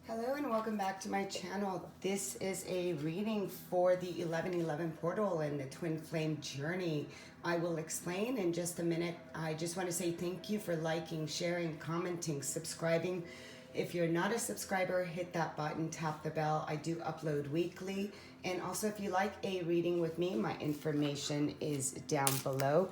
Hello and welcome back to my channel. This is a reading for the 1111 portal and the twin flame journey. I will explain in just a minute. I just want to say thank you for liking, sharing, commenting, subscribing. If you're not a subscriber, hit that button, tap the bell. I do upload weekly. And also if you like a reading with me, my information is down below.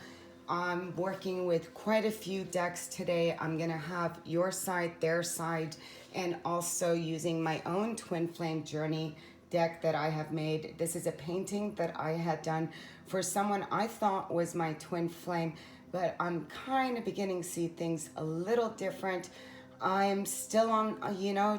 I'm working with quite a few decks today. I'm gonna have your side, their side, and also using my own twin flame journey deck that I have made. This is a painting that I had done for someone I thought was my twin flame, but I'm kind of beginning to see things a little different. I'm still on,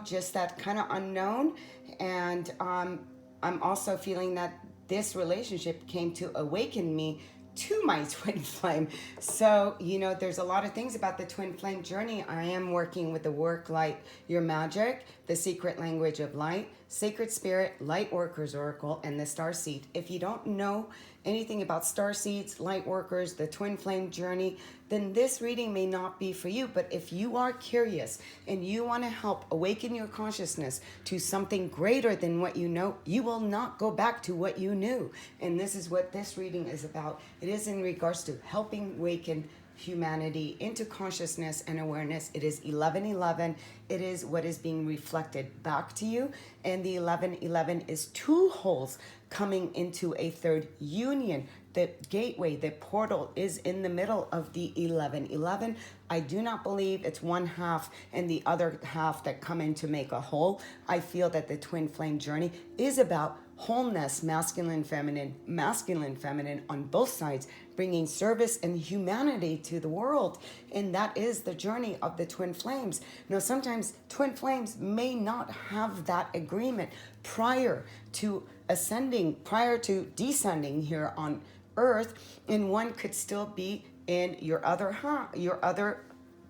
just that kind of unknown, and I'm also feeling that this relationship came to awaken me to my twin flame. So, there's a lot of things about the twin flame journey. I am working with the work light, your magic, the secret language of light, sacred spirit, light workers oracle, and the star seed. If you don't know anything about star seeds, light workers, the twin flame journey, then this reading may not be for you. But if you are curious and you want to help awaken your consciousness to something greater than what you know, you will not go back to what you knew. And this is what this reading is about. It is in regards to helping awaken humanity into consciousness and awareness. It is 1111. It is what is being reflected back to you. And the 1111 is two holes coming into a third union. The gateway, the portal is in the middle of the 1111. I do not believe it's one half and the other half that come in to make a whole. I feel that the twin flame journey is about wholeness, masculine, feminine on both sides, bringing service and humanity to the world. And that is the journey of the twin flames. Now, sometimes twin flames may not have that agreement prior to ascending, prior to descending here on earth, and one could still be in your other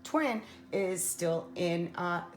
twin is still in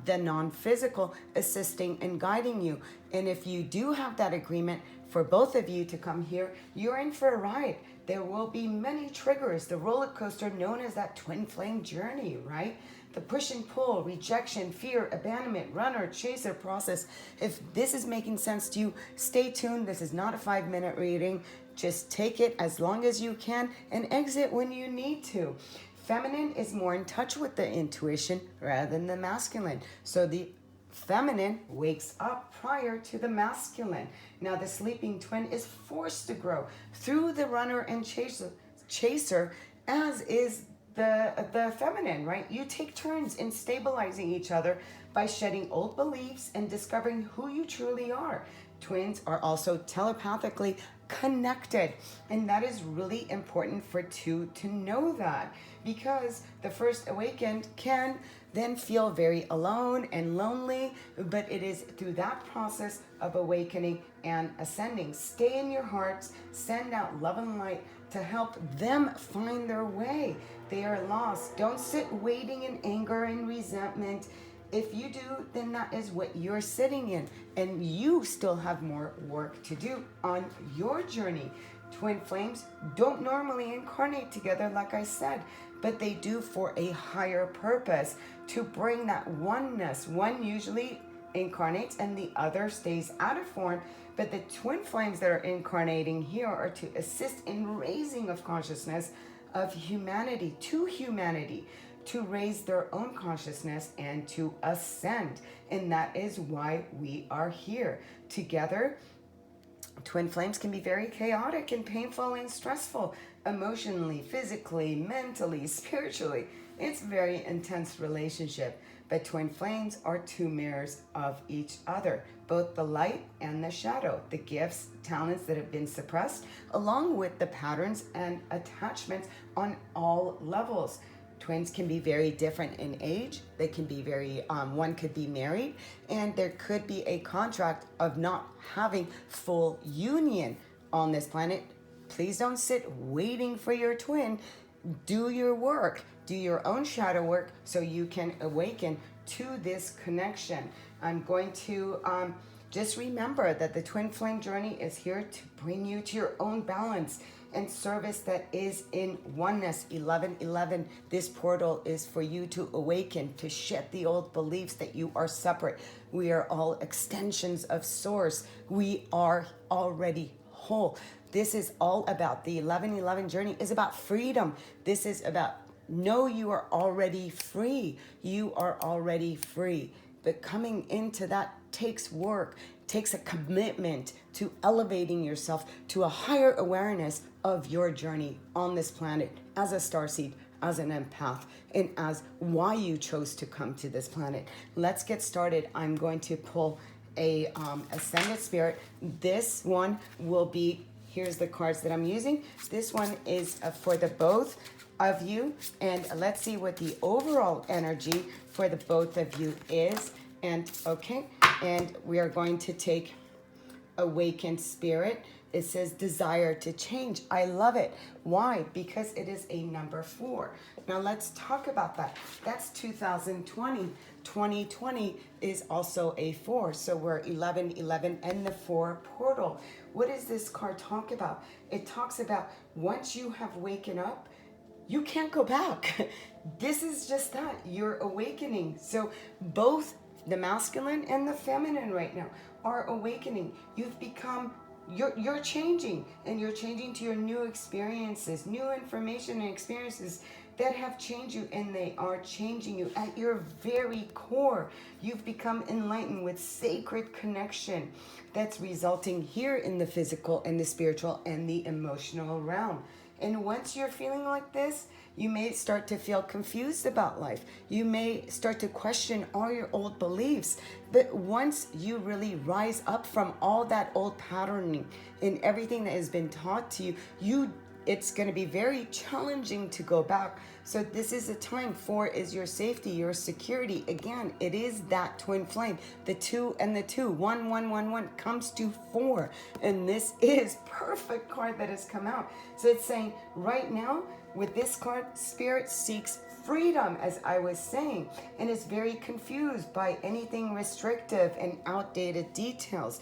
the non-physical, assisting and guiding you. And if you do have that agreement for both of you to come here, you're in for a ride. There will be many triggers, the roller coaster known as that twin flame journey, right? The push and pull, rejection, fear, abandonment, runner, chaser process. If this is making sense to you, stay tuned. This is not a 5-minute reading. Just take it as long as you can and exit when you need to. Feminine is more in touch with the intuition rather than the masculine. So the feminine wakes up prior to the masculine. Now the sleeping twin is forced to grow through the runner and chaser, as is the feminine, right? You take turns in stabilizing each other by shedding old beliefs and discovering who you truly are. Twins are also telepathically connected, and that is really important for two to know that, because the first awakened can then feel very alone and lonely, but it is through that process of awakening and ascending. Stay in your hearts, send out love and light to help them find their way. They are lost. Don't sit waiting in anger and resentment. If you do, then that is what you're sitting in, and you still have more work to do on your journey. Twin flames don't normally incarnate together, like I said, but they do for a higher purpose, to bring that oneness. One usually incarnates and the other stays out of form, but the twin flames that are incarnating here are to assist in raising of consciousness of humanity, to raise their own consciousness and to ascend. And that is why we are here together. Twin flames can be very chaotic and painful and stressful, emotionally, physically, mentally, spiritually. It's a very intense relationship. But twin flames are two mirrors of each other, both the light and the shadow, the gifts, talents that have been suppressed, along with the patterns and attachments on all levels. Twins can be very different in age. They can be one could be married, and there could be a contract of not having full union on this planet. Please don't sit waiting for your twin. Do your work, do your own shadow work so you can awaken to this connection. I'm going to Just remember that the twin flame journey is here to bring you to your own balance and service that is in oneness. 1111, this portal is for you to awaken, to shed the old beliefs that you are separate. We are all extensions of source. We are already whole. This is all about the 1111 journey is about freedom. This is about know you are already free. You are already free. But coming into that takes work, takes a commitment to elevating yourself to a higher awareness of your journey on this planet as a starseed, as an empath, and as why you chose to come to this planet. Let's get started. I'm going to pull a ascended spirit. This one will be, here's the cards that I'm using. This one is for the both of you, and let's see what the overall energy for the both of you is. And okay, and we are going to take awakened spirit. It says desire to change. I love it. Why? Because it is a number 4. Now let's talk about that. That's 2020. 2020 is also a 4. So we're 1111 and the 4 portal. What does this card talk about? It talks about once you have waken up, you can't go back. This is just that. You're awakening. So both the masculine and the feminine right now are awakening. You've become, you're changing, and you're changing to your new experiences, new information and experiences that have changed you, and they are changing you at your very core. You've become enlightened with sacred connection that's resulting here in the physical and the spiritual and the emotional realm. And once you're feeling like this, you may start to feel confused about life. You may start to question all your old beliefs. But once you really rise up from all that old patterning and everything that has been taught to you, it's going to be very challenging to go back. So this is a time. 4 is your safety, your security. Again, it is that twin flame. The 2 and the 2. 1, 1, 1, 1 comes to 4. And this is perfect card that has come out. So it's saying right now with this card, Spirit seeks freedom, as I was saying, and is very confused by anything restrictive and outdated details.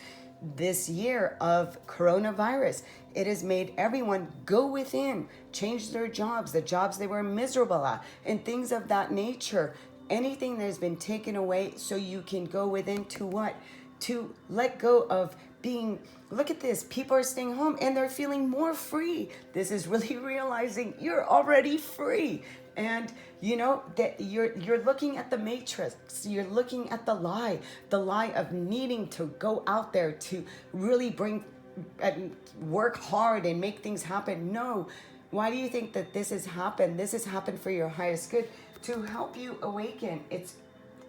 This year of coronavirus, it has made everyone go within, change their jobs, the jobs they were miserable at, and things of that nature. Anything that has been taken away so you can go within to what? To let go of being, look at this, people are staying home and they're feeling more free. This is really realizing you're already free. And you know that you're looking at the matrix, you're looking at the lie of needing to go out there to really bring and work hard and make things happen. No. Why do you think that this has happened? This has happened for your highest good, to help you awaken. It's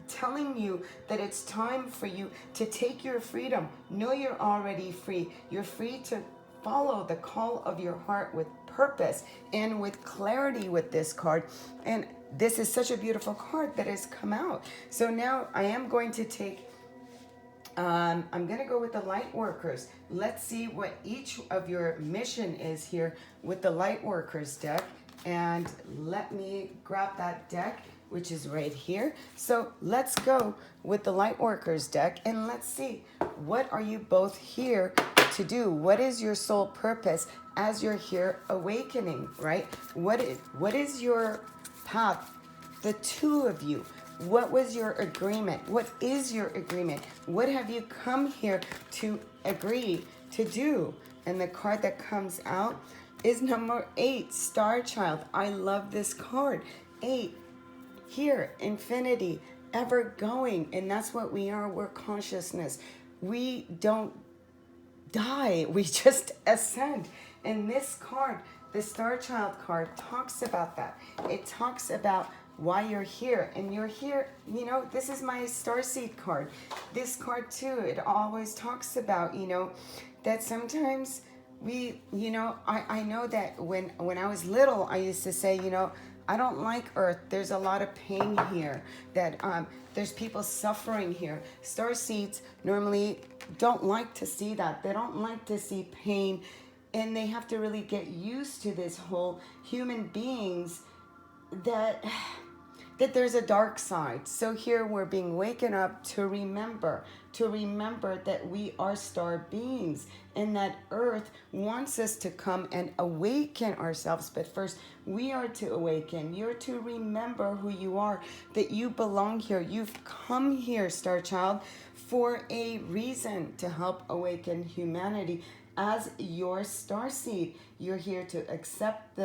telling you that it's time for you to take your freedom. Know you're already free. You're free to follow the call of your heart with purpose and with clarity with this card. And this is such a beautiful card that has come out. So now I am going to take, I'm going to go with the light workers. Let's see what each of your mission is here with the light workers deck. And let me grab that deck, which is right here. So let's go with the light workers deck and let's see, what are you both here to do? What is your soul purpose as you're here awakening, right? What is your path? The 2 of you, what was your agreement? What is your agreement? What have you come here to agree to do? And the card that comes out is number 8, Star Child. I love this card. 8, here, infinity, ever going. And that's what we are. We're consciousness. We don't die. We just ascend. And this card, the Star Child card, talks about that. It talks about why you're here. And you're here, you know, this is my Starseed card. This card too, it always talks about, you know, that sometimes we, you know, I know that when I was little, I used to say, you know, I don't like Earth. There's a lot of pain here. That there's people suffering here. Starseeds normally don't like to see that. They don't like to see pain, and they have to really get used to this whole human beings that that there's a dark side. So here we're being waken up to remember that we are star beings and that Earth wants us to come and awaken ourselves. But first, we are to awaken. You're to remember who you are, that you belong here. You've come here, Star Child, for a reason to help awaken humanity. As your starseed, you're here to accept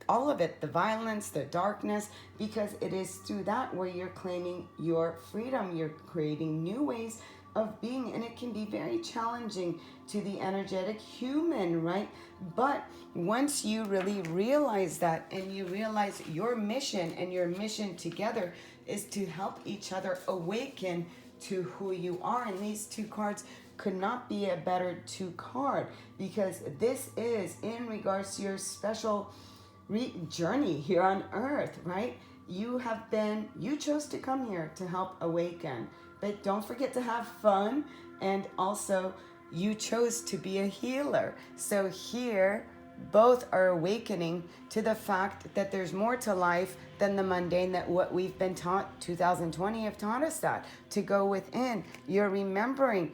all of it, the violence, the darkness, because it is through that where you're claiming your freedom. You're creating new ways of being, and it can be very challenging to the energetic human, right? But once you really realize that, and you realize your mission, and your mission together is to help each other awaken to who you are. And these two cards could not be a better two card, because this is in regards to your special journey here on Earth, right? You chose to come here to help awaken, but don't forget to have fun. And also you chose to be a healer. So here both are awakening to the fact that there's more to life than the mundane, that what we've been taught, 2020 have taught us that, to go within. You're remembering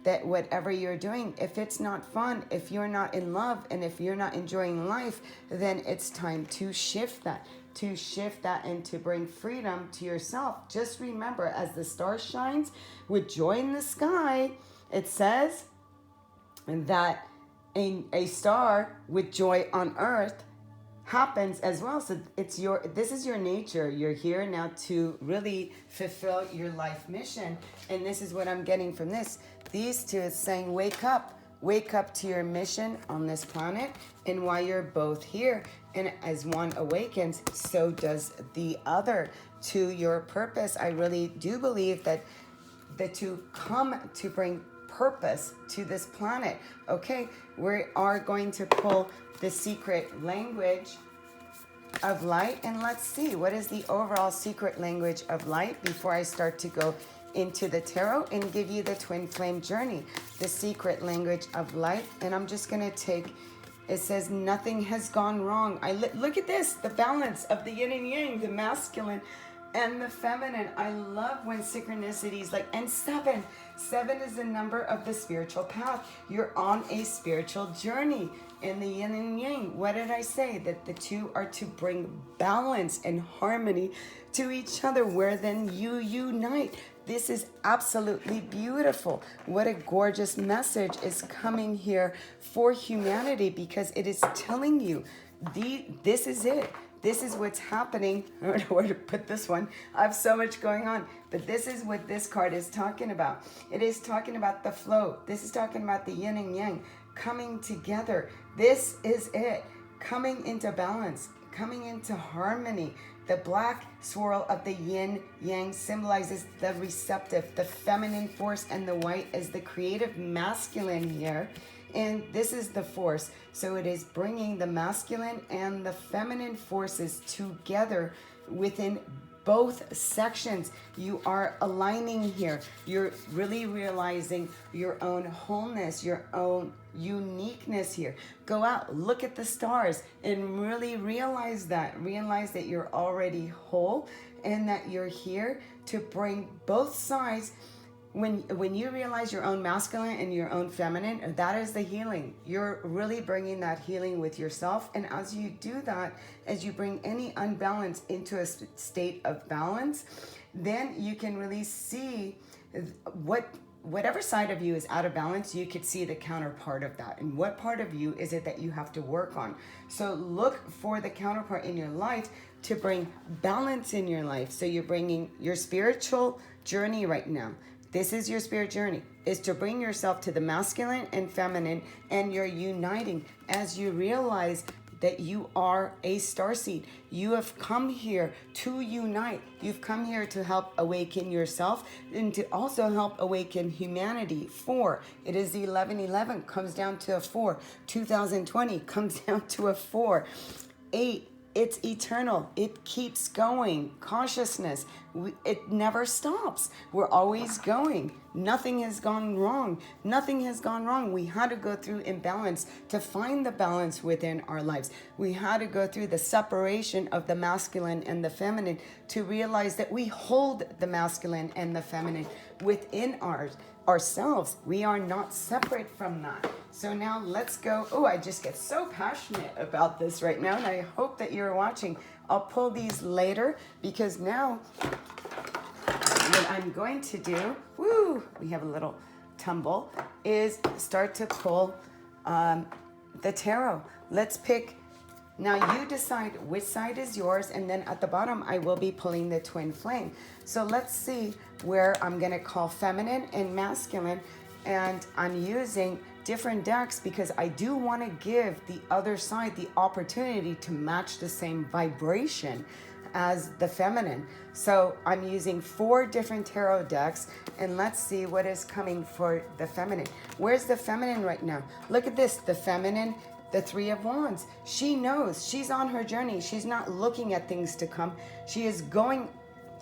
that whatever you're doing, if it's not fun, if you're not in love, and if you're not enjoying life, then it's time to shift that. And to bring freedom to yourself. Just remember, as the star shines with joy in the sky, it says that a star with joy on Earth happens as well. So this is your nature. You're here now to really fulfill your life mission. And this is what I'm getting from this. These two is saying, wake up to your mission on this planet. And while you're both here, and as one awakens, so does the other to your purpose. I really do believe that the two come to bring purpose to this planet. Okay, we are going to pull the secret language of light, and let's see what is the overall secret language of light before I start to go into the tarot and give you the twin flame journey, the secret language of light. And I'm just going to take, it says nothing has gone wrong. Look at this, the balance of the yin and yang, the masculine and the feminine. I love when synchronicities and seven is the number of the spiritual path. You're on a spiritual journey in the yin and yang. What did I say? That the two are to bring balance and harmony to each other, where then you unite. This is absolutely beautiful. What a gorgeous message is coming here for humanity, because it is telling you this is it. This is what's happening. I don't know where to put this one. I have so much going on. But this is what this card is talking about. It is talking about the flow. This is talking about the yin and yang coming together. This is it. Coming into balance. Coming into harmony. The black swirl of the yin yang symbolizes the receptive, the feminine force, and the white is the creative masculine here. And this is the force. So it is bringing the masculine and the feminine forces together within both sections. You are aligning here. You're really realizing your own wholeness, your own uniqueness here. Go out, look at the stars, and really realize that you're already whole, and that you're here to bring both sides. When you realize your own masculine and your own feminine, that is the healing. You're really bringing that healing with yourself. And as you do that, as you bring any unbalance into a state of balance, then you can really see whatever side of you is out of balance, you could see the counterpart of that. And what part of you is it that you have to work on? So look for the counterpart in your life to bring balance in your life. So you're bringing your spiritual journey right now. This is your spirit journey, is to bring yourself to the masculine and feminine, and you're uniting as you realize that you are a starseed. You have come here to unite. You've come here to help awaken yourself and to also help awaken humanity. 4, it is the 1111, comes down to a 4. 2020 comes down to a 4. 8, it's eternal. It keeps going. Consciousness, It never stops. We're always going. Nothing has gone wrong. Nothing has gone wrong. We had to go through imbalance to find the balance within our lives. We had to go through the separation of the masculine and the feminine to realize that we hold the masculine and the feminine within ourselves. We are not separate from that. So now let's go. Oh, I just get so passionate about this right now, and I hope that you're watching. I'll pull these later because now what I'm going to do, we have a little tumble, is start to pull the tarot. Let's pick. Now you decide which side is yours, and then at the bottom I will be pulling the twin flame. So let's see where I'm going to call feminine and masculine, and I'm using different decks because I do want to give the other side the opportunity to match the same vibration as the feminine. So I'm using 4 different tarot decks, and let's see what is coming for the feminine. Where's the feminine right now? Look at this, the feminine, the 3 of Wands. She knows, she's on her journey. She's not looking at things to come. She is going,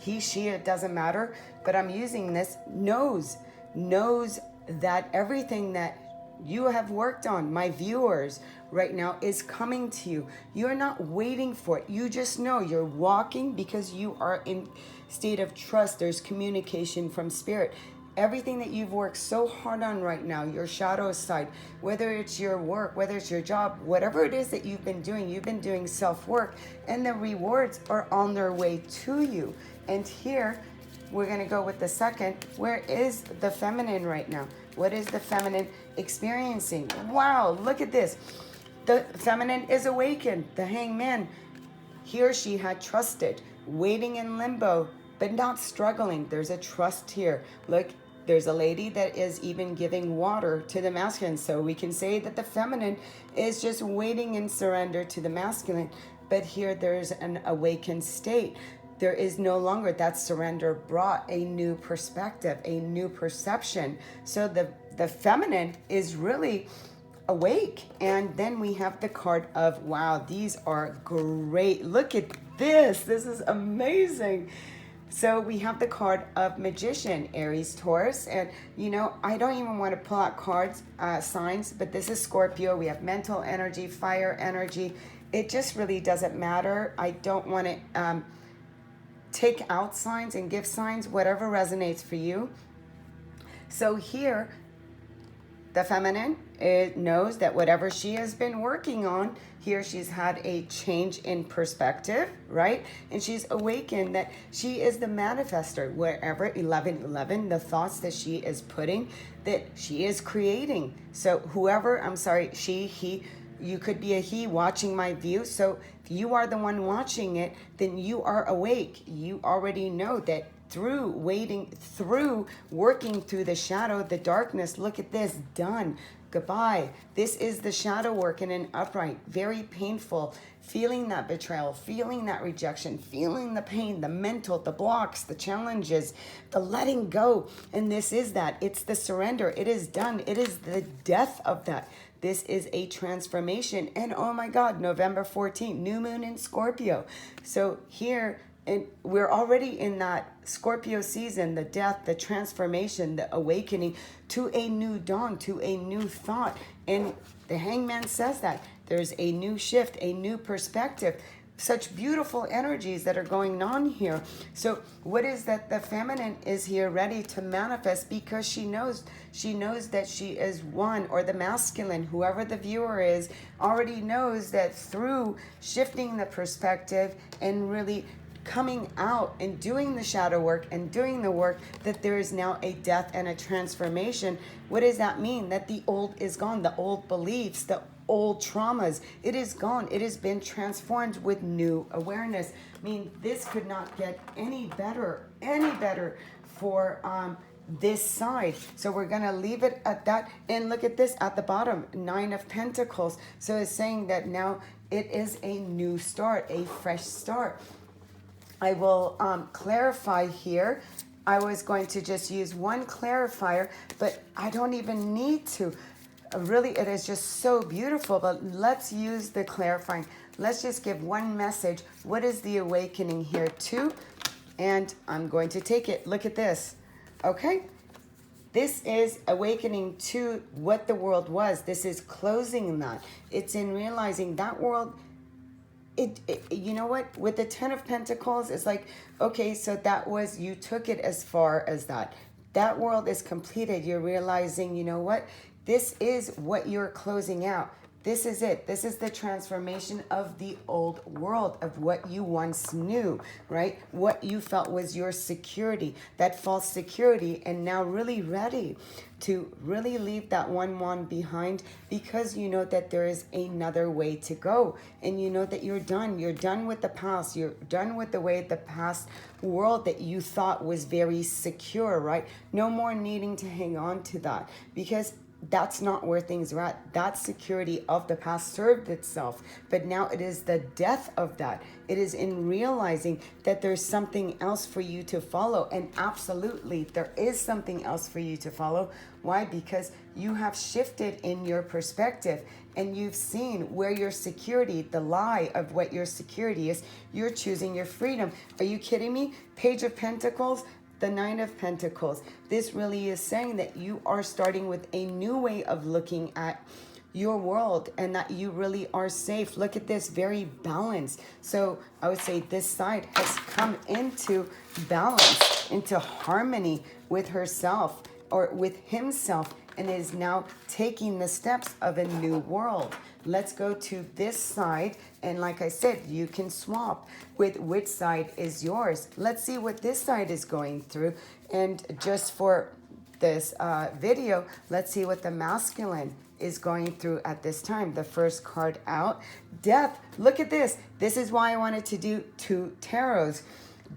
he, she, it doesn't matter, but I'm using this, knows that everything that you have worked on, my viewers, right now is coming to you. You're not waiting for it. You just know you're walking because you are in state of trust. There's communication from spirit. Everything that you've worked so hard on right now, your shadow side, whether it's your work, whether it's your job, whatever it is that you've been doing self-work, and the rewards are on their way to you. And here, we're going to go with the second. Where is the feminine right now? What is the feminine experiencing? Wow, look at this. The feminine is awakened. The hangman. Here she had trusted, waiting in limbo, but not struggling. There's a trust here. Look, there's a lady that is even giving water to the masculine. So we can say that the feminine is just waiting in surrender to the masculine. But here there's an awakened state. There is no longer that surrender brought a new perspective, a new perception. So the feminine is really awake. And then we have the card of, wow, these are great. Look at this. This is amazing. So we have the card of Magician, Aries, Taurus. And, you know, I don't even want to pull out cards, signs, but this is Scorpio. We have mental energy, fire energy. It just really doesn't matter. I don't want to take out signs and give signs, whatever resonates for you. So here, the feminine, it knows that whatever she has been working on, here she's had a change in perspective, right? And she's awakened that she is the manifester. Wherever 1111, the thoughts that she is putting, that she is creating. So whoever, I'm sorry, she, he, you could be a he watching my view. So if you are the one watching it, then you are awake. You already know that through waiting, through working through the shadow, the darkness, look at this, done. Goodbye. This is the shadow work in an upright, very painful, feeling that betrayal, feeling that rejection, feeling the pain, the mental, the blocks, the challenges, the letting go. And this is that. It's the surrender. It is done. It is the death of that. This is a transformation. And oh my God, November 14th, new moon in Scorpio. So here, and we're already in that Scorpio season, the death, the transformation, the awakening to a new dawn, to a new thought. And the hangman says that there's a new shift, a new perspective, such beautiful energies that are going on here. So what is that? The feminine is here ready to manifest because she knows that she is one, or the masculine, whoever the viewer is, already knows that through shifting the perspective and really coming out and doing the shadow work and doing the work, that there is now a death and a transformation. What does that mean? That the old is gone, the old beliefs, the old traumas, it is gone. It has been transformed with new awareness. I mean, this could not get any better for this side. So we're going to leave it at that. And look at this at the bottom, 9 of Pentacles. So it's saying that now it is a new start, a fresh start. I will clarify here. I was going to just use one clarifier, but I don't even need to. Really, it is just so beautiful, but let's use the clarifying. Let's just give one message. What is the awakening here? 2 And I'm going to take it. Look at this. Okay? This is awakening to what the world was. This is closing that. It's in realizing that world, you know what, with the 10 of Pentacles, it's like, okay, so that was, you took it as far as that world is completed. You're realizing, you know what, this is what you're closing out. This is it. This is the transformation of the old world, of what you once knew, right? What you felt was your security, that false security, and now really ready to really leave that one behind, because you know that there is another way to go, and you know that you're done. You're done with the past. You're done with the way the past world that you thought was very secure, right? No more needing to hang on to that, because that's not where things are at. That security of the past served itself, but now it is the death of that. It is in realizing that there's something else for you to follow. And absolutely, there is something else for you to follow. Why? Because you have shifted in your perspective, and you've seen where your security, the lie of what your security is. You're choosing your freedom. Are you kidding me? Page of Pentacles, the 9 of Pentacles. This really is saying that you are starting with a new way of looking at your world, and that you really are safe. Look at this, very balanced. So I would say this side has come into balance, into harmony with herself or with himself, and is now taking the steps of a new world. Let's go to this side, and like I said, you can swap with which side is yours. Let's see what this side is going through, and just for this video, let's see what the masculine is going through at this time. The first card out, Death. Look at this. This is why I wanted to do 2 tarots,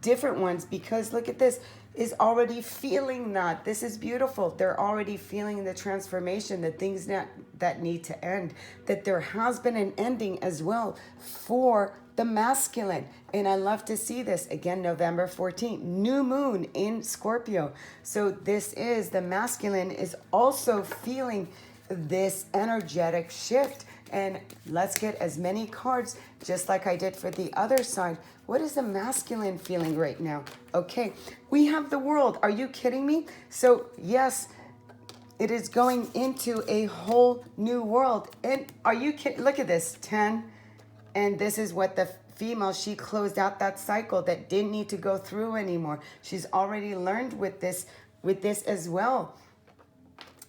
different ones, because look at this, is already feeling that. This is beautiful. They're already feeling the transformation, the things that need to end, that there has been an ending as well for the masculine. And I love to see this. Again, November 14th, new moon in Scorpio. So this is, the masculine is also feeling this energetic shift. And let's get as many cards, just like I did for the other side. What is the masculine feeling right now? Okay, we have the World. Are you kidding me? So yes, it is going into a whole new world. And are you kidding? Look at this, 10. And this is what the female, she closed out that cycle that didn't need to go through anymore. She's already learned with this as well.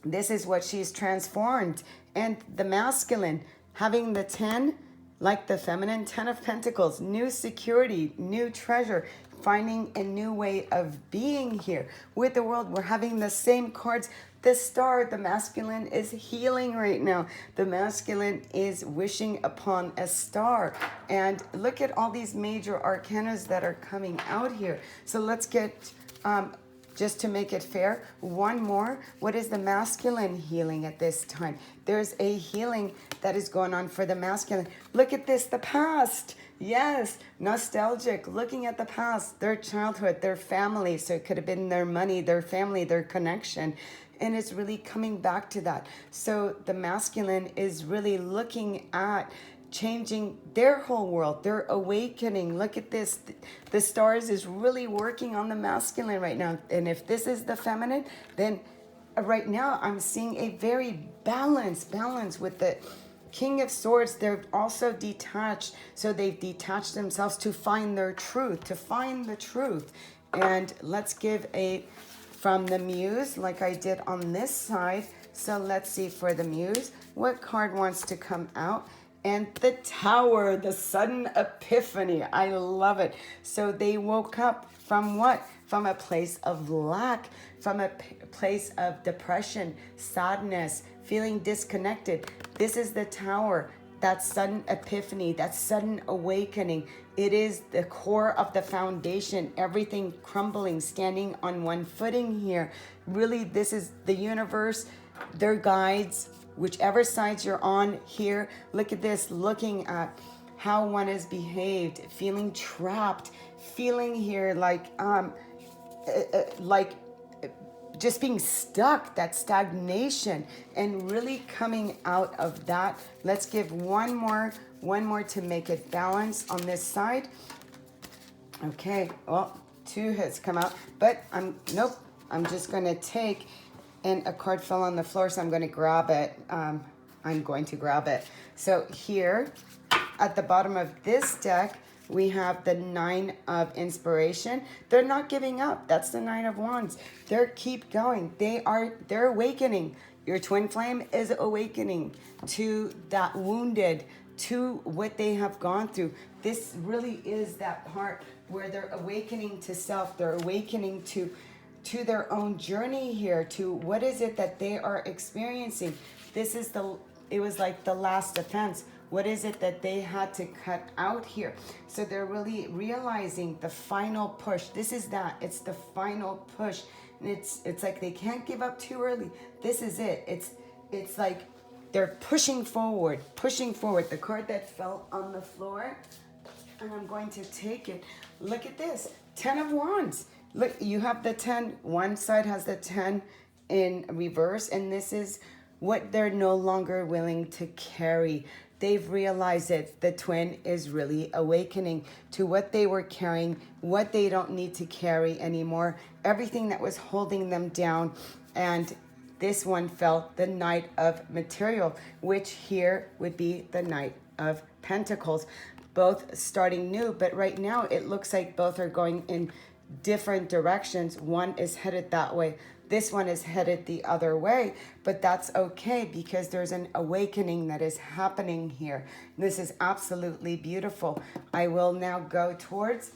This is what she's transformed. And the masculine, having the 10, like the feminine, 10 of Pentacles, new security, new treasure, finding a new way of being here. With the World, we're having the same cards. The Star, the masculine is healing right now. The masculine is wishing upon a star. And look at all these major arcanas that are coming out here. So let's get, just to make it fair, one more. What is the masculine healing at this time? There's a healing that is going on for the masculine. Look at this, the past. Yes, nostalgic, looking at the past, their childhood, their family. So it could have been their money, their family, their connection. And it's really coming back to that. So the masculine is really looking at changing their whole world. They're awakening. Look at this. The stars is really working on the masculine right now. And if this is the feminine, then right now I'm seeing a very balance with the King of Swords. They're also detached. So they've detached themselves to find their truth, to find the truth. And let's give a, from the Muse, like I did on this side. So let's see for the Muse, what card wants to come out? And the Tower, the sudden epiphany. I love it. So they woke up from what? From a place of lack, from a place of depression, sadness, feeling disconnected. This is the Tower, that sudden epiphany, that sudden awakening. It is the core of the foundation, everything crumbling, standing on one footing here. Really, this is the universe, their guides, whichever sides you're on here. Look at this, looking at how one has behaved, feeling trapped, feeling here like just being stuck, that stagnation, and really coming out of that. Let's give one more to make it balance on this side. Okay, well, Two has come out, but nope. I'm just going to take, and a card fell on the floor, so I'm going to grab it. I'm going to grab it. So here, at the bottom of this deck, we have the Nine of Inspiration. They're not giving up. That's the Nine of Wands. They're keep going. They're awakening. Your twin flame is awakening to that wounded, to what they have gone through. This really is that part where they're awakening to self. They're awakening to their own journey here, to what is it that they are experiencing. It was like the last offense. What is it that they had to cut out here? So they're really realizing the final push. This is that. It's the final push. And it's like they can't give up too early. This is it. It's like they're pushing forward, pushing forward. The card that fell on the floor, and I'm going to take it. Look at this. 10 of Wands. Look, you have the 10. One side has the 10 in reverse, and this is what they're no longer willing to carry. They've realized it. The twin is really awakening to what they were carrying, what they don't need to carry anymore, everything that was holding them down. And this one felt the Knight of Material, which here would be the Knight of Pentacles. Both starting new, but right now it looks like both are going in different directions. One is headed that way. This one is headed the other way, but that's okay because there's an awakening that is happening here. This is absolutely beautiful. I will now go towards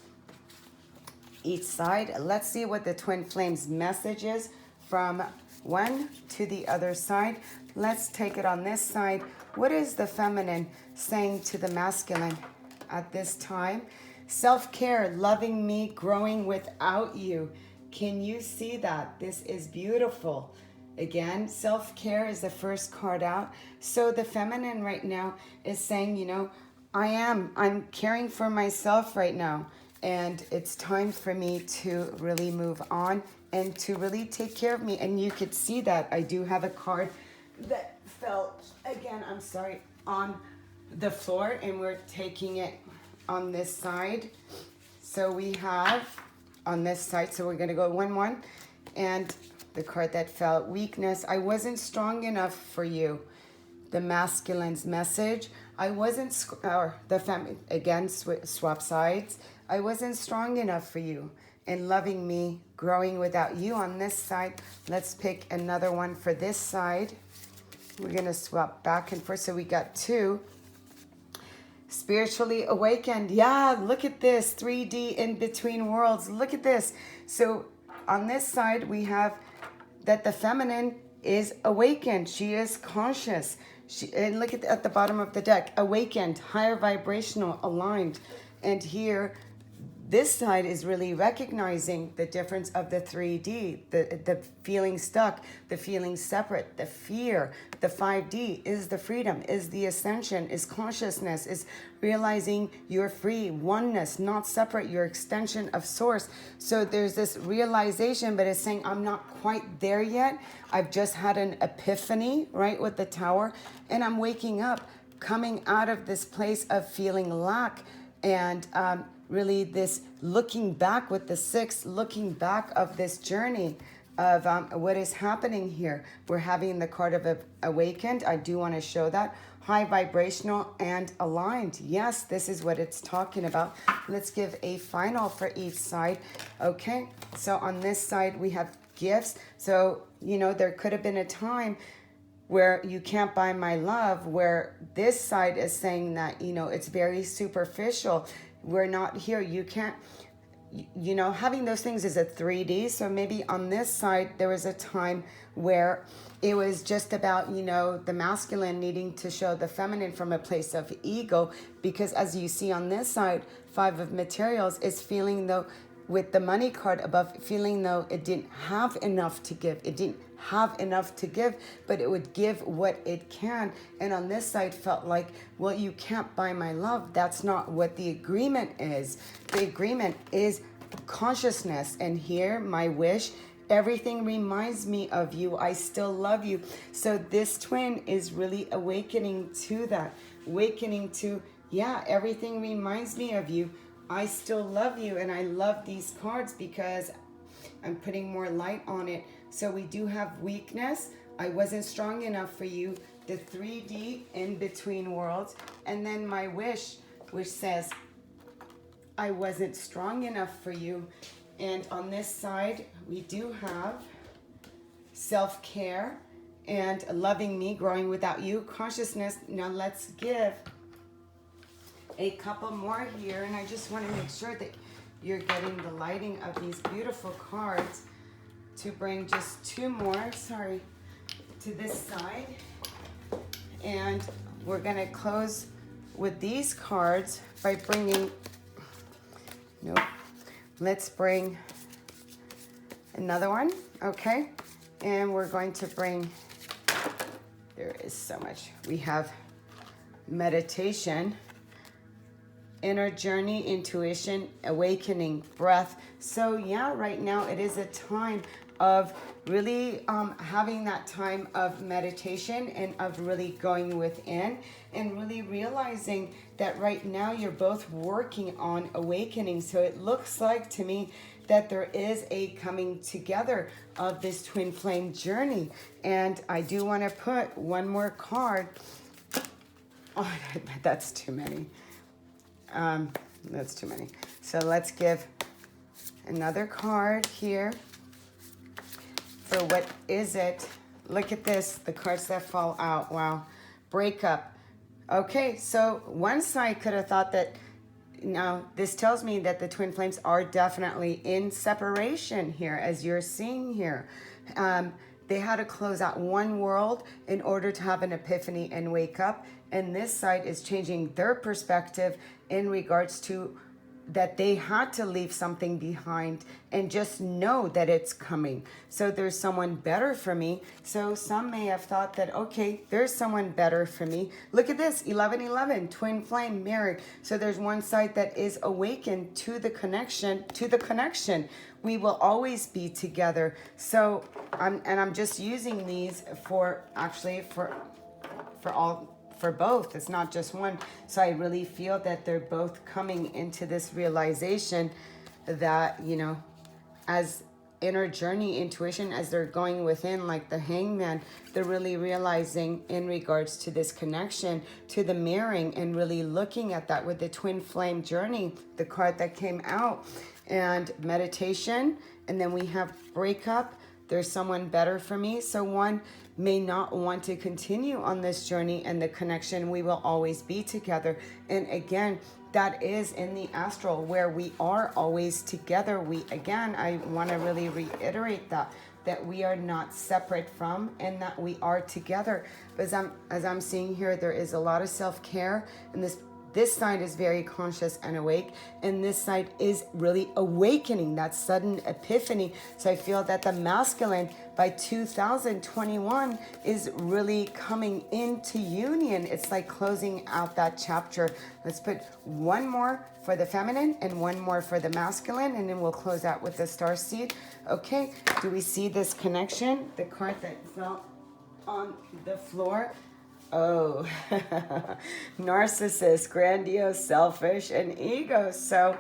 each side. Let's see what the twin flames message is from one to the other side. Let's take it on this side. What is the feminine saying to the masculine at this time? Self-care, loving me, growing without you. Can you see that? This is beautiful. Again, self-care is the first card out. So the feminine right now is saying, you know, I'm caring for myself right now. And it's time for me to really move on and to really take care of me. And you could see that I do have a card that fell, again, I'm sorry, on the floor, and we're taking it on this side. So we have on this side, so we're going to go 1-1, and the card that fell, weakness. I wasn't strong enough for you. The masculine's message. I wasn't, or the feminine, again, swap sides. I wasn't strong enough for you. And loving me, growing without you on this side. Let's pick another one for this side. We're going to swap back and forth. So we got two. Spiritually awakened. Yeah, look at this. 3D in between worlds. Look at this. So on this side, we have that the feminine is awakened. She is conscious. And look at the bottom of the deck. Awakened, higher vibrational, aligned. And here, this side is really recognizing the difference of the 3D, the feeling stuck, the feeling separate, the fear. The 5D is the freedom, is the ascension, is consciousness, is realizing you're free, oneness, not separate, your extension of source. So there's this realization, but it's saying, I'm not quite there yet. I've just had an epiphany, right, with the tower, and I'm waking up, coming out of this place of feeling lack, and really this looking back with the 6, looking back of this journey of what is happening here. We're having the card of awakened. I do want to show that. High vibrational and aligned. Yes, this is what it's talking about. Let's give a final for each side. Okay, so on this side we have gifts. So, you know, there could have been a time where you can't buy my love, where this side is saying that, you know, it's very superficial. We're not here. You can't, you know, having those things is a 3D. So maybe on this side, there was a time where it was just about, you know, the masculine needing to show the feminine from a place of ego. Because as you see on this side, 5 of materials is feeling though, with the money card above, feeling though it didn't have enough to give. It didn't have enough to give, but it would give what it can. And on this side felt like, well, you can't buy my love. That's not what the agreement is. The agreement is consciousness. And here, my wish, everything reminds me of you. I still love you. So this twin is really awakening to that. Awakening to, yeah, everything reminds me of you. I still love you, and I love these cards because I'm putting more light on it. So we do have weakness. I wasn't strong enough for you. The 3D in between worlds. And then my wish, which says, I wasn't strong enough for you. And on this side, we do have self-care and loving me, growing without you, consciousness. Now let's give a couple more here, and I just want to make sure that you're getting the lighting of these beautiful cards to bring just two more, sorry, to this side. And we're going to close with these cards by bringing, nope, let's bring another one, okay? And we're going to bring, there is so much. We have meditation, inner journey, intuition, awakening, breath. So yeah, right now it is a time of really having that time of meditation and of really going within and really realizing that right now you're both working on awakening. So it looks like to me that there is a coming together of this twin flame journey. And I do want to put one more card. Oh, that's too many. That's too many. So let's give another card here for what is it. Look at this, the cards that fall out. Wow. Breakup. Okay, so one side could have thought that, now this tells me that the twin flames are definitely in separation here, as you're seeing here. They had to close out one world in order to have an epiphany and wake up. And this side is changing their perspective in regards to that they had to leave something behind and just know that it's coming. So there's someone better for me. So some may have thought that, okay, there's someone better for me. Look at this, 1111, twin flame, married. So there's one side that is awakened to the connection, We will always be together. So I'm just using these for actually for both. It's not just one. So I really feel that they're both coming into this realization that, you know, as inner journey, intuition, as they're going within, like the hangman, they're really realizing in regards to this connection, to the mirroring, and really looking at that with the twin flame journey, the card that came out, and meditation. And then we have breakup. There's someone better for me. So one may not want to continue on this journey and the connection. We will always be together. And again, that is in the astral where we are always together. I want to really reiterate that we are not separate from, and that we are together. But as I'm seeing here, there is a lot of self-care, and this side is very conscious and awake, and this side is really awakening, that sudden epiphany. So I feel that the masculine by 2021 is really coming into union. It's like closing out that chapter. Let's put one more for the feminine and one more for the masculine, and then we'll close out with the starseed. Okay, do we see this connection? The card that fell on the floor. Oh, narcissist, grandiose, selfish, and ego. So,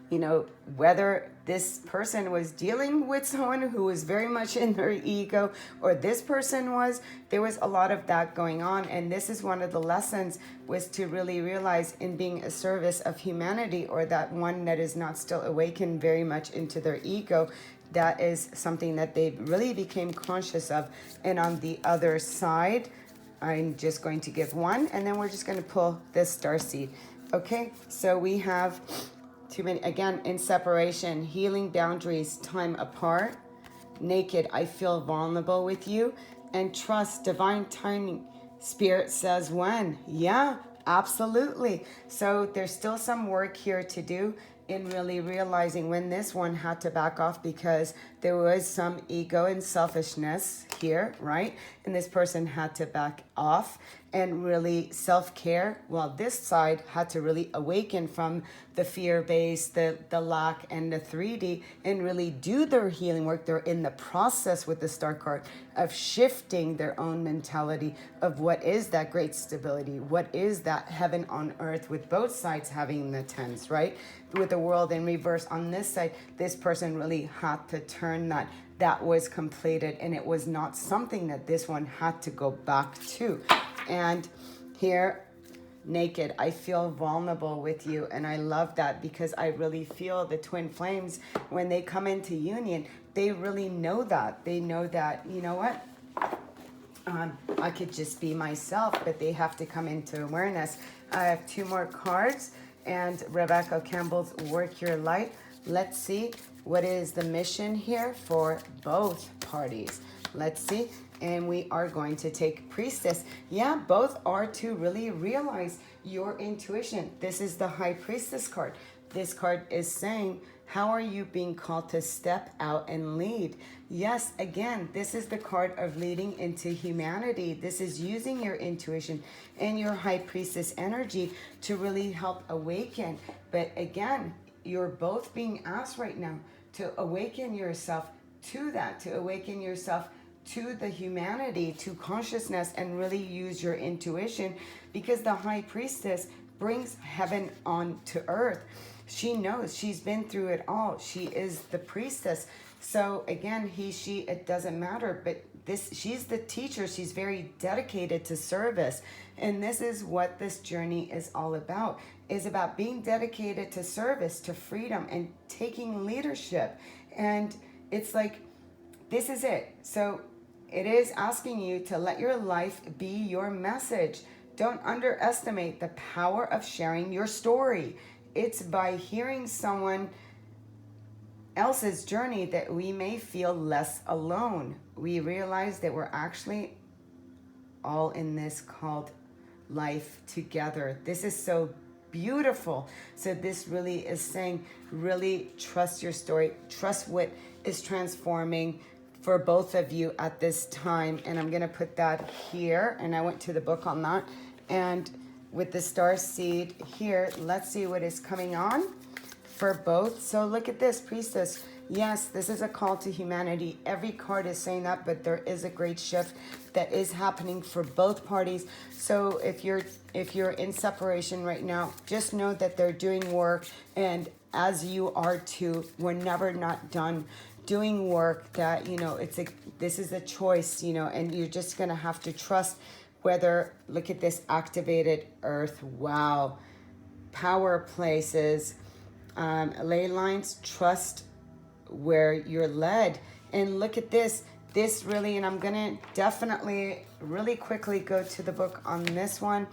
you know, whether this person was dealing with someone who was very much in their ego, or this person was, there was a lot of that going on. And this is one of the lessons, was to really realize in being a service of humanity, or that one that is not still awakened very much into their ego. That is something that they really became conscious of. And on the other side, I'm just going to give one, and then we're just going to pull this starseed. Okay, so we have too many. Again, in separation, healing boundaries, time apart, naked, I feel vulnerable with you, and trust, divine timing. Spirit says when. Yeah, absolutely. So there's still some work here to do in really realizing when this one had to back off, because there was some ego and selfishness here, right? And this person had to back off and really self-care. Well, this side had to really awaken from the fear-based, the lack, and the 3D, and really do their healing work. They're in the process with the Star card of shifting their own mentality of what is that great stability, what is that heaven on earth, with both sides having the tens, right? With the world in reverse on this side, this person really had to turn that was completed, and it was not something that this one had to go back to. And here, naked, I feel vulnerable with you, and I love that, because I really feel the twin flames, when they come into union, they really know that. They know that, you know what, I could just be myself, but they have to come into awareness. I have 2 more cards, and Rebecca Campbell's Work Your Light. Let's see what is the mission here for both parties. Let's see. And we are going to take Priestess. Yeah, both are to really realize your intuition. This is the High Priestess card. This card is saying, how are you being called to step out and lead? Yes, again, this is the card of leading into humanity. This is using your intuition and your High Priestess energy to really help awaken. But again, you're both being asked right now to awaken yourself to that, to awaken yourself to the humanity, to consciousness, and really use your intuition, because the High Priestess brings heaven on to earth. She knows, she's been through it all. She is the priestess. So again, he, she, it doesn't matter, but she's the teacher. She's very dedicated to service. And this is what this journey is all about, is about being dedicated to service, to freedom, and taking leadership. And it's like, this is it. So it is asking you to let your life be your message. Don't underestimate the power of sharing your story. It's by hearing someone else's journey that we may feel less alone. We realize that we're actually all in this called life together. This is so beautiful. So this really is saying, really trust your story, trust what is transforming for both of you at this time. And I'm going to put that here, and I went to the book on that. And with the star seed here, let's see what is coming on for both. So look at this, Priestess. Yes, this is a call to humanity. Every card is saying that, but there is a great shift that is happening for both parties. So if you're in separation right now, just know that they're doing work, and as you are too, we're never not done doing work. That, you know, this is a choice, you know, and you're just gonna have to trust whether, look at this activated earth. Wow. Power places, ley lines, trust where you're led. And look at this really, and I'm gonna definitely really quickly go to the book on this one,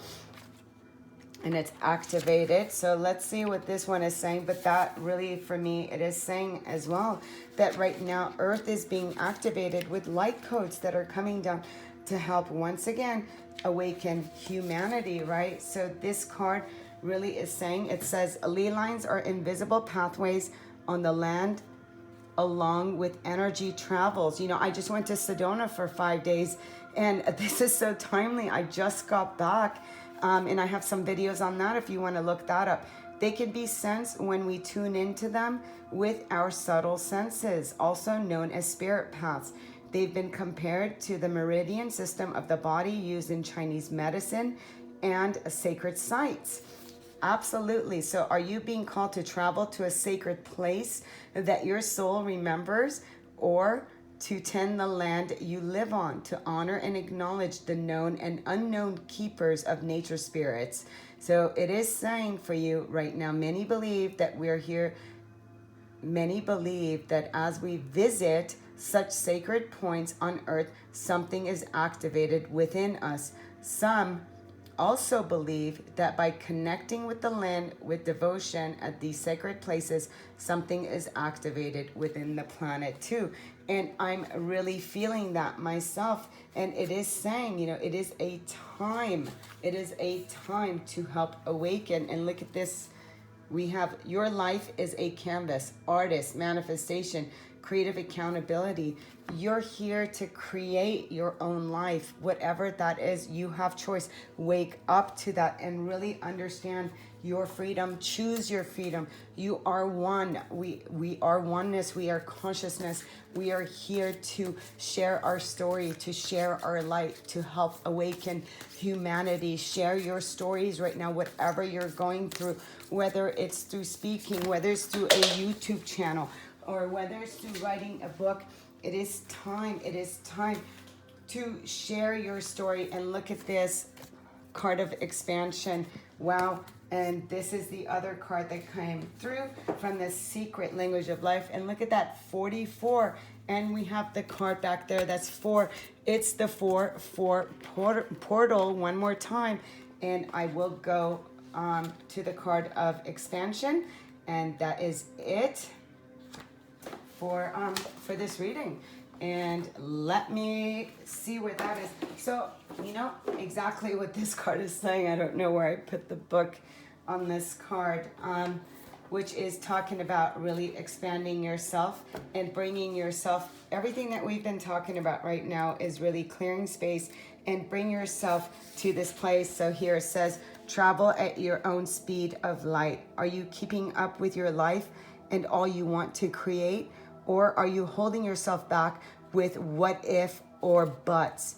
and it's activated. So let's see what this one is saying. But that really, for me, it is saying as well that right now earth is being activated with light codes that are coming down to help once again awaken humanity, right? So this card really is saying, it says ley lines are invisible pathways on the land along with energy travels. You know, I just went to Sedona for 5 days, and this is so timely. I just got back, and I have some videos on that if you want to look that up. They can be sensed when we tune into them with our subtle senses, also known as spirit paths. They've been compared to the meridian system of the body used in Chinese medicine and sacred sites. Absolutely. So are you being called to travel to a sacred place that your soul remembers, or to tend the land you live on, to honor and acknowledge the known and unknown keepers of nature spirits? So it is saying for you right now, many believe that we're here. Many believe that as we visit such sacred points on earth, something is activated within us. Some also believe that by connecting with the land with devotion at these sacred places, something is activated within the planet too. And I'm really feeling that myself. And it is saying, you know, it is a time. It is a time to help awaken. And look at this. We have, your life is a canvas, artist, manifestation, creative accountability. You're here to create your own life, whatever that is. You have choice. Wake up to that and really understand your freedom. Choose your freedom. You are one. We are oneness. We are consciousness. We are here to share our story, to share our light, to help awaken humanity. Share your stories right now, whatever you're going through, whether it's through speaking, whether it's through a YouTube channel, or whether it's through writing a book. It is time. It is time to share your story. And look at this card of expansion. Wow. And this is the other card that came through from the secret language of life. And look at that, 44. And we have the card back there, that's 4. It's the 4 portal one more time. And I will go to the card of expansion. And that is it for this reading. And let me see where that is. So, you know exactly what this card is saying. I don't know where I put the book on this card, which is talking about really expanding yourself and bringing yourself. Everything that we've been talking about right now is really clearing space and bring yourself to this place. So here it says, travel at your own speed of light. Are you keeping up with your life and all you want to create? Or are you holding yourself back with what if or buts?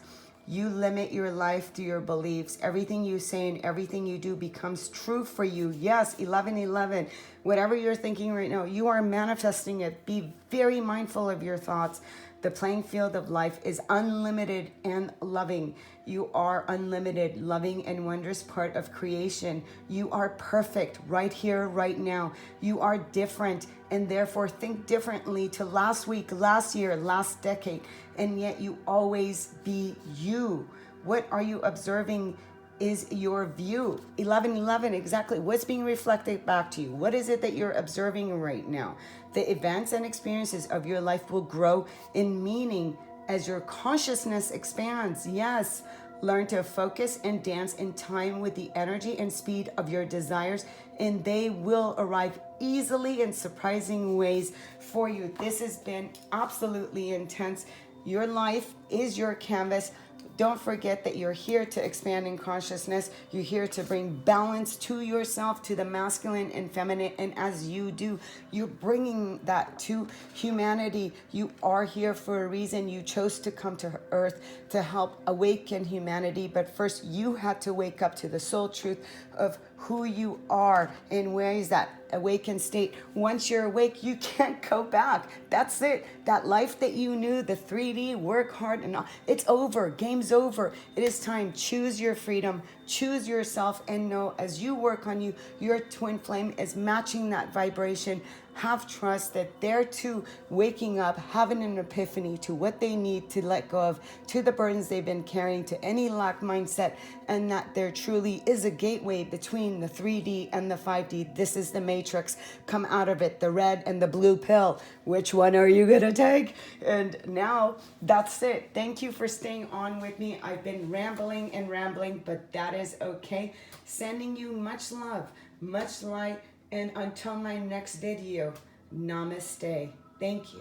You limit your life to your beliefs. Everything you say and everything you do becomes true for you. Yes, 1111. Whatever you're thinking right now, you are manifesting it. Be very mindful of your thoughts. The playing field of life is unlimited and loving. You are unlimited, loving, and wondrous part of creation. You are perfect right here, right now. You are different, and therefore think differently to last week, last year, last decade, and yet you always be you. What are you observing is your view. 1111, exactly. What's being reflected back to you? What is it that you're observing right now? The events and experiences of your life will grow in meaning as your consciousness expands. Yes. Learn to focus and dance in time with the energy and speed of your desires, and they will arrive easily in surprising ways for you. This has been absolutely intense. Your life is your canvas. Don't forget that you're here to expand in consciousness. You're here to bring balance to yourself, to the masculine and feminine. And as you do, you're bringing that to humanity. You are here for a reason. You chose to come to Earth to help awaken humanity. But first, you had to wake up to the soul truth of who you are and where is that awakened state. Once you're awake, you can't go back. That's it. That life that you knew, the 3D, work hard, and all, it's over. Game's over. It is time. Choose your freedom. Choose yourself, and know as you work on you, your twin flame is matching that vibration. Have trust that they're too waking up, having an epiphany to what they need to let go of, to the burdens they've been carrying, to any lack mindset, and that there truly is a gateway between the 3D and the 5D. This is the matrix. Come out of it, the red and the blue pill. Which one are you going to take? And now that's it. Thank you for staying on with me. I've been rambling and rambling, but that is okay. Sending you much love, much light, and until my next video, namaste. Thank you.